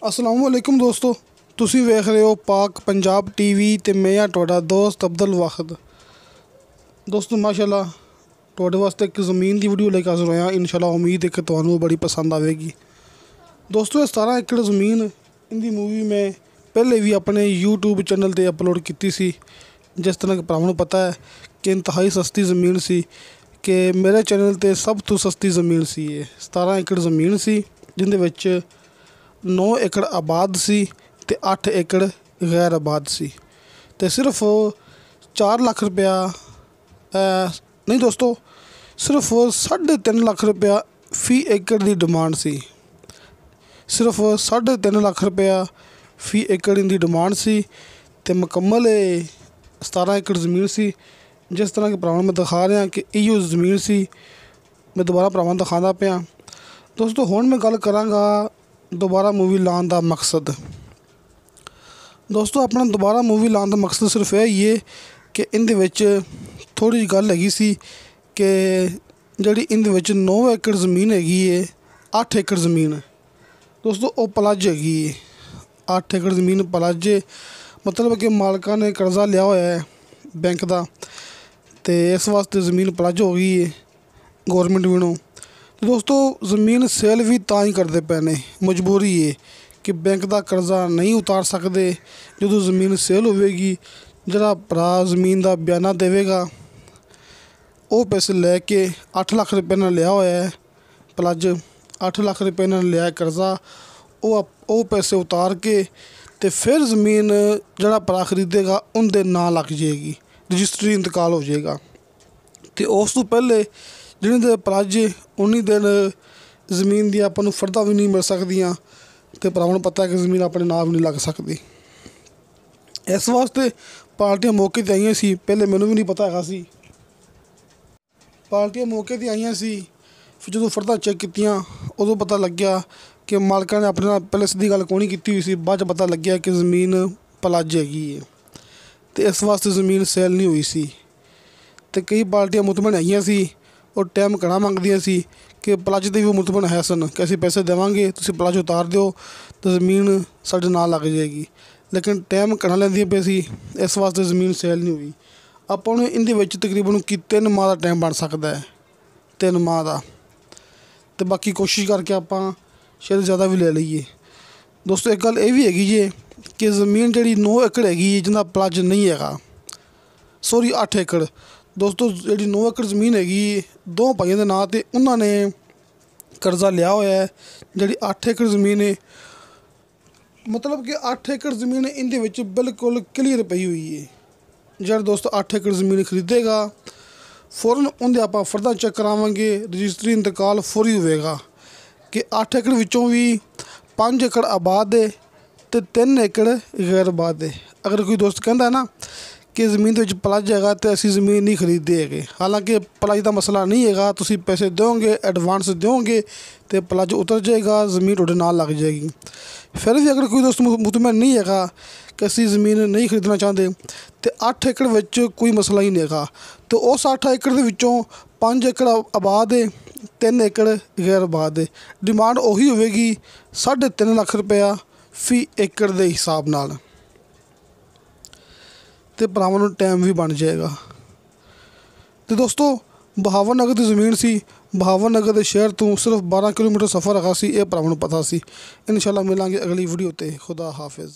अस्सलाम वालेकुम दोस्तों, तुसी वेख रहे हो पाक पंजाब टीवी ते मैं हाँ तुहाडा दोस्त अब्दुल वाहिद। दोस्तों माशाल्लाह तुहाडे वास्ते एक ज़मीन की वीडियो लेकर हाज़र होया। इंशाल्लाह उम्मीद है कि तुहानू बड़ी पसंद आएगी। दोस्तों ये 17 एकड़ ज़मीन इनकी मूवी मैं पहले भी अपने यूट्यूब चैनल पर अपलोड की सी। जिस तरह के भरावां नू पता है कि इंतहाई सस्ती ज़मीन सी, कि मेरे चैनल पर सब तो सस्ती ज़मीन सी। 17 एकड़ ज़मीन सी जिंदे विच 9 एकड़ आबाद सी ते 8 एकड़ गैर आबाद सी। ते सिर्फ 4 लाख रुपया नहीं दोस्तों, सिर्फ 3.5 लाख रुपया फी एकड़ की डिमांड सी। सिर्फ 3.5 लाख रुपया फी एकड़ इनकी डिमांड सी ते मुकम्मल 17 एकड़ ज़मीन सी। जिस तरह के भरावां मैं दिखा रहा कि इहो ज़मीन सी, मैं दोबारा भरावां दिखाना पिया। दोस्तों हुण मैं गल करांगा दोबारा मूवी लाने का मकसद। दोस्तों अपना दोबारा मूवी लाने का मकसद सिर्फ यही है कि इनदे विच थोड़ी जी गल हैगी सी कि जिहड़ी इनदे विच 9 एकड़ ज़मीन हैगी है, 8 एकड़ ज़मीन दोस्तों वो पलज हैगी है। 8 एकड़ ज़मीन पलज है, मतलब कि मालकां ने कर्जा लिया होया है बैंक का, तो इस वास्ते ज़मीन पलज हो गई है गौरमेंट वालों। तो दोस्तों ज़मीन सेल भी तां ही करते पे ने, मजबूरी है कि बैंक का कर्जा नहीं उतार सकते। जो ज़मीन सेल होगी, जरा भरा ज़मीन का बयाना देगा वो पैसे लैके 8 लाख रुपये ने लिया होया है पलज, 8 लाख रुपये ने लिया कर्जा, वो पैसे उतार के तो फिर ज़मीन जरा भरा खरीदेगा उनके नाम लग जाएगी, रजिस्ट्री इंतकाल हो जाएगा। तो उस तो पहले जिन्हें दिन पलज उन्नी दिन ज़मीन दी आपां नूं फरदा भी नहीं मिल सकदियां, तो भरावां नूं पता है कि ज़मीन अपने नाम नहीं लग सकती। इस वास्ते पार्टियां मौके ते आईयां सी, पहले मैनूं भी नहीं पता हैगा सी। पार्टियां मौके ते आईयां सी, फिर जो फरदा चैक कीतियां उदों पता लग्या कि मालकां ने अपने नाल पहले सीधी गल कोई नहीं कीती हुई सी। बाद च पता लग्या कि ज़मीन पलज हैगी है, तो इस वास्ते ज़मीन सेल नहीं हुई सी। तो कई पार्टियां मुतमन आईयां सी और टाइम घना मंगदियां सी कि पलज ते भी मुतमन है सन कि असीं पैसे देवांगे, तुसीं पलज उतार दिओ तो ज़मीन साडे नाल लग जाएगी। लेकिन टाइम घना लैंदियां पे सी, इस वास्ते ज़मीन सेल नहीं हुई। आपां नूं इहदे विच तकरीबन 3 माह का टाइम बन सकता है, 3 माह का। तो बाकी कोशिश करके आपां शायद ज़्यादा भी ले लईए। दोस्तों एक गल ये भी हैगी जे कि ज़मीन जिहड़ी 9 एकड़ हैगी जिहदा पलज नहीं हैगा, सॉरी 8 एकड़। दोस्तों जिहड़ी 9 एकड़ ज़मीन हैगी 2 भाइयों के नाम ते उन्होंने कर्जा लिया होया है। जिहड़ी 8 एकड़ ज़मीन है, मतलब कि 8 एकड़ ज़मीन इनदे विच बिल्कुल क्लीयर पई हुई है। जिहड़ा दोस्त 8 एकड़ ज़मीन खरीदेगा फौरन उनके आपां फरदा चेक करावांगे, रजिस्ट्री इंतकाल फौरी होएगा कि 8 एकड़ विचों भी 5 एकड़ आबाद है तो 3 एकड़ गैर आबाद है। अगर कोई दोस्त कहता है ना कि ज़मीन के पलज हैगा तो असीं ज़मीन नहीं खरीदते है, हालांकि पलज का मसला नहीं हैगा। तुसीं पैसे दोगे, एडवांस दोगे तो पलज उतर जाएगा, ज़मीन तुहाडे नाल लग जाएगी। फिर भी अगर कोई दोस्त मुतमन नहीं हैगा कि असीं ज़मीन नहीं खरीदना चाहते तो 8 एकड़ विच कोई मसला ही नहीं हैगा। तो उस 8 एकड़ दे विचों 5 एकड़ आबाद है, 3 एकड़ गैर आबाद है। डिमांड उही होएगी 3.5 लाख रुपया फी एकड़ के हिसाब नाल, तो भरावां नूं टाइम भी बन जाएगा। तो दोस्तों बहावर नगर की ज़मीन सी, बहावर नगर के शहर तो सिर्फ 12 किलोमीटर सफ़र हैगा सी, ये भरावां नूं पता सी। इंशाल्लाह मिलांगे अगली वीडियो ते। खुदा हाफिज़।